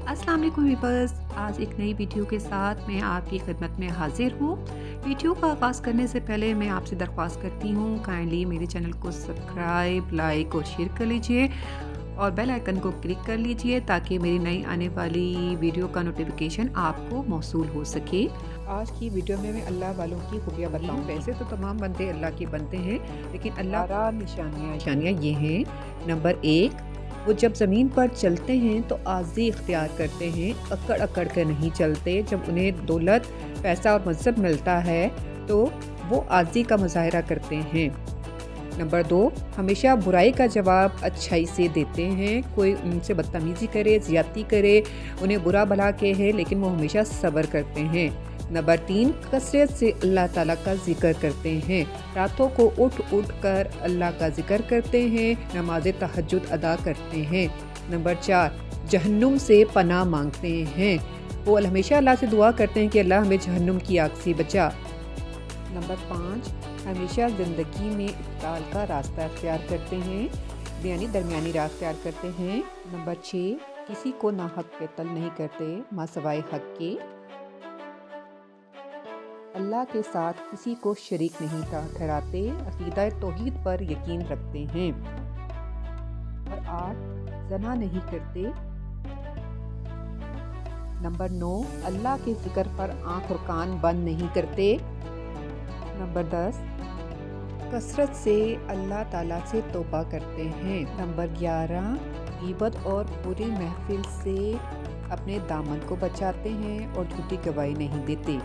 अस्सलाम वालेकुम वीवर्स, आज एक नई वीडियो के साथ मैं आपकी खिदमत में हाजिर हूँ। वीडियो का आगाज़ करने से पहले मैं आपसे दरख्वास्त करती हूँ काइंडली मेरे चैनल को सब्सक्राइब, लाइक और शेयर कर लीजिए और बेल आइकन को क्लिक कर लीजिए ताकि मेरी नई आने वाली वीडियो का नोटिफिकेशन आपको मौसूल हो सके। आज की वीडियो में मैं अल्लाह वालों की खूबियाँ बताऊँ। वैसे तो तमाम बंदे अल्लाह के बनते हैं, लेकिन अल्लाह का निशानियाँ ये हैं। नंबर 1, वो जब ज़मीन पर चलते हैं तो आज़ी इख्तियार करते हैं, अकड़ अकड़ कर नहीं चलते। जब उन्हें दौलत, पैसा और मनसब मिलता है तो वो आज़ी का मुज़ाहरा करते हैं। नंबर 2, हमेशा बुराई का जवाब अच्छाई से देते हैं। कोई उनसे बदतमीज़ी करे, ज़्यादती करे, उन्हें बुरा भला कहे, लेकिन वो हमेशा सब्र करते हैं। नंबर 3, कसरत से अल्लाह ताला का ज़िक्र करते हैं। रातों को उठ उठ कर अल्लाह का ज़िक्र करते हैं, नमाज तहज्जुद अदा करते हैं। नंबर 4, जहन्नुम से पनाह मांगते हैं। वो हमेशा अल्लाह से दुआ करते हैं कि अल्लाह हमें जहन्नुम की आग से बचा। नंबर 5, हमेशा ज़िंदगी में इत्ताल का रास्ता अख्तियार करते हैं, यानी दरमियानी राह अख्तियार करते हैं। नंबर 6, किसी को नाहक कत्ल नहीं करते मासवाए हक के। अल्लाह के साथ किसी को शरीक नहीं ठहराते, अकीदा तौहीद पर यकीन रखते हैं। नंबर 8, ज़ना नहीं करते। नंबर 9, अल्लाह के ज़िक्र पर आँख और कान बंद नहीं करते। नंबर 10, कसरत से अल्लाह ताला से तौबा करते हैं। नंबर 11, गीबत और बुरी महफिल से अपने दामन को बचाते हैं और झूठी गवाही नहीं देते।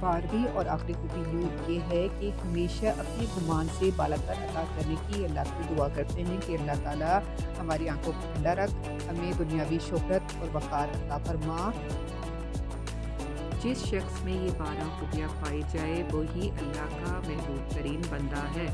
12वीं और आखिरी खूबी ये है कि हमेशा अपनी गुमान से बालातर अता करने की अल्लाह से दुआ करते हैं कि अल्लाह ताला हमारी आंखों को ठंडा रख, हमें दुनियावी शोहरत और वक़ार अता फरमा। जिस शख्स में ये 12 खूबियाँ पाई जाए वही अल्लाह का महबूब तरीन बंदा है।